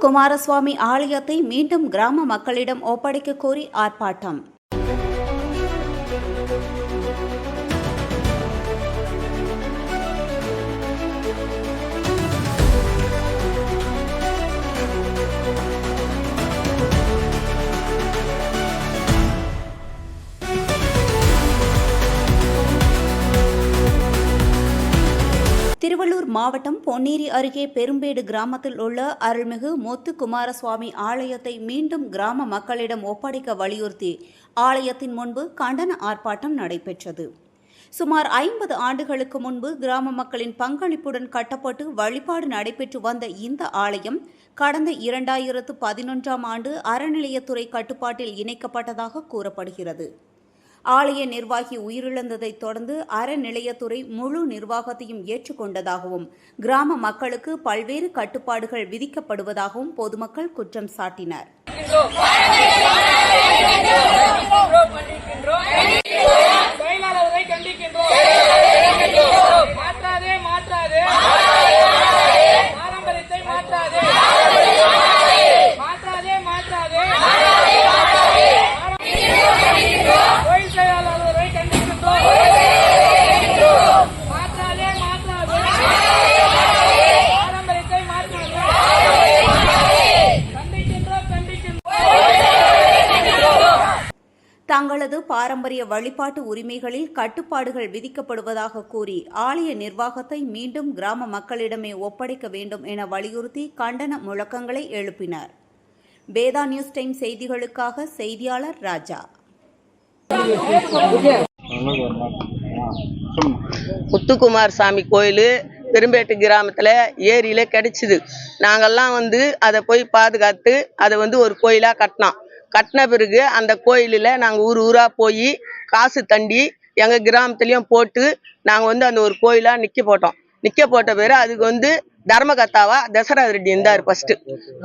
முத்துக்குமாரசுவாமி ஆலயத்தை மீண்டும் கிராம மக்களிடம் ஒப்படைக்க கோரி ஆர்ப்பாட்டம். திருவள்ளூர் மாவட்டம் பொன்னேரி அருகே பெரும்பேடு கிராமத்தில் உள்ள அருள்மிகு முத்துக்குமாரசுவாமி ஆலயத்தை மீண்டும் கிராம மக்களிடம் ஒப்படைக்க வலியுறுத்தி ஆலயத்தின் முன்பு கண்டன ஆர்ப்பாட்டம் நடைபெற்றது. சுமார் 50 ஆண்டுகளுக்கு முன்பு கிராம மக்களின் பங்களிப்புடன் கட்டப்பட்டு வழிபாடு நடைபெற்று வந்த இந்த ஆலயம் கடந்த 2011ஆம் ஆண்டு அறநிலையத்துறை கட்டுப்பாட்டில் இணைக்கப்பட்டதாக கூறப்படுகிறது. ஆலய நிர்வாகி உயிரிழந்ததைத் தொடர்ந்து அறநிலையத்துறை முழு நிர்வாகத்தையும் ஏற்றுக்கொண்டதாகவும் கிராம மக்களுக்கு பல்வேறு கட்டுப்பாடுகள் விதிக்கப்படுவதாகவும் பொதுமக்கள் குற்றம் சாட்டினர். தங்களது பாரம்பரிய வழிபாட்டு உரிமைகளில் கட்டுப்பாடுகள் விதிக்கப்படுவதாக கூறி ஆலய நிர்வாகத்தை மீண்டும் கிராம மக்களிடமே ஒப்படைக்க வேண்டும் என வலியுறுத்தி கண்டன முழக்கங்களை எழுப்பினர். வேதா நியூஸ் டைம் செய்திகளுக்காக செய்தியாளர் ராஜா. முத்துக்குமார் சாமி கோயில் பெரும்பேட்டு கிராமத்தில் ஏரியில் கிடைச்சிது. நாங்கள்லாம் அதை போய் பாதுகாத்து அதை ஒரு கோயிலாக கட்டின பிறகு அந்த கோயிலில் நாங்கள் ஊராக போய் காசு தண்டி எங்கள் கிராமத்துலேயும் போட்டு நாங்கள் அந்த ஒரு கோயிலாக நிற்க போட்ட பிறகு அதுக்கு தர்மகர்த்தாவா தசரா ரெட்டி இருந்தார் ஃபர்ஸ்ட்.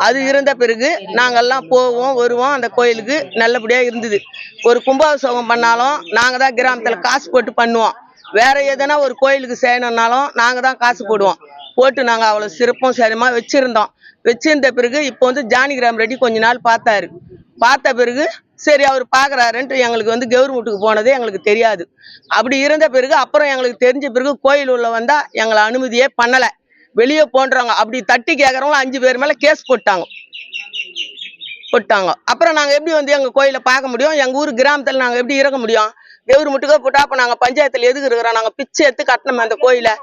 அது இருந்த பிறகு நாங்கள்லாம் போவோம் வருவோம். அந்த கோயிலுக்கு நல்லபடியாக இருந்தது. ஒரு கும்பாபிஷேகம் பண்ணாலும் நாங்கள் தான் கிராமத்தில் காசு போட்டு பண்ணுவோம். வேற எதனா ஒரு கோயிலுக்கு செய்யணும்னாலும் நாங்கள் தான் காசு போட்டு நாங்கள் அவ்வளோ சிறப்பும் சரிமா வச்சிருந்த பிறகு இப்போ ஜானகிராம் ரெட்டி கொஞ்ச நாள் பார்த்த பிறகு சரி அவர் பார்க்குறாருன்ட்டு எங்களுக்கு கவர்மெண்ட்டுக்கு போனதே எங்களுக்கு தெரியாது. அப்படி இருந்த பிறகு அப்புறம் எங்களுக்கு தெரிஞ்ச பிறகு கோயில் உள்ள வந்தால் எங்களை அனுமதியே பண்ணலை. வெளியே போன்றாங்க. அப்படி தட்டி கேட்குறவங்களும் 5 பேர் மேலே கேஸ் போட்டாங்க. அப்புறம் நாங்கள் எப்படி எங்கள் கோயிலை பார்க்க முடியும்? எங்கள் ஊர் கிராமத்தில் நாங்கள் எப்படி இறங்க முடியும்? கவர்மெண்ட்டுக்கோ போட்டா அப்போ நாங்கள் பஞ்சாயத்தில் எதுக்கு இருக்கிறோம்? நாங்கள் பிச்சை எடுத்து கட்டணும் அந்த கோயிலை.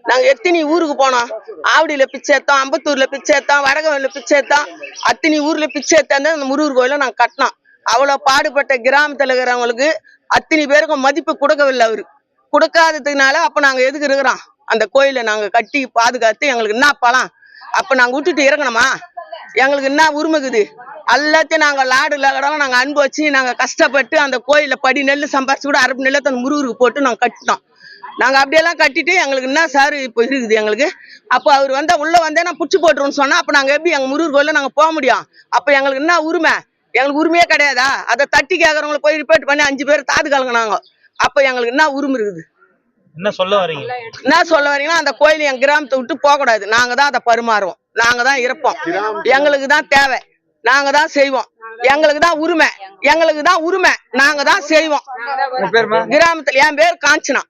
நாங்கள் எத்தனை ஊருக்கு போனோம்? ஆவடியில் பிச்சை எடுத்தோம், அம்பத்தூரில் பிச்சை எடுத்தோம், வடகவனில் பிச்சை எடுத்தோம், அத்தனை ஊரில் பிச்சை எடுத்தாந்து அந்த முருகர் கோயிலை நாங்கள் கட்டினோம். அவ்வளோ பாடுபட்ட கிராமத்தில் இருக்கிறவங்களுக்கு அத்தனை பேருக்கும் மதிப்பு கொடுக்கவில்லை. அவரு கொடுக்காததுனால அப்போ நாங்கள் எதுக்கு இருக்கிறோம்? அந்த கோயிலை நாங்கள் கட்டி பாதுகாத்து எங்களுக்கு என்ன பலம்? அப்போ நாங்கள் விட்டுட்டு இறங்கணுமா? எங்களுக்கு என்ன உரிமைக்குது? எல்லாத்தையும் நாங்கள் லாடு லகடம் நாங்கள் அன்பு வச்சு நாங்கள் கஷ்டப்பட்டு அந்த கோயிலில் படி நெல் சம்பாரிச்சு கூட அரப்பு நெல்லத்தை அந்த முருகருக்கு போட்டு நாங்கள் கட்டினோம். நாங்கள் அப்படியெல்லாம் கட்டிட்டு எங்களுக்கு என்ன சார் இப்போ இருக்குது எங்களுக்கு? அப்போ அவர் உள்ளே நான் பிடிச்சி போட்டுருவோன்னு சொன்னால் அப்போ நாங்கள் எப்படி எங்கள் முருகர் கோயிலில் நாங்கள் போக முடியும்? அப்போ எங்களுக்கு என்ன உரிமை? எங்களுக்கு உரிமையே கிடையாதா? அதை தட்டி கேட்குறவங்களை போய் ரிப்போர்ட் பண்ணி 5 பேர் தாது கலங்கினாங்க. அப்போ எங்களுக்கு என்ன உரிமை இருக்குது? என்ன சொல்ல வரீங்கன்னா அந்த கோயில் என் கிராமத்தை விட்டு போகக்கூடாது. நாங்க தான் அதை பரிமாறுவோம், நாங்க தான் இருப்போம், எங்களுக்கு தான் தேவை, நாங்க தான் செய்வோம், எங்களுக்கு தான் உரிமை, நாங்க தான் செய்வோம். கிராமத்துல என் பேர் காஞ்சனா.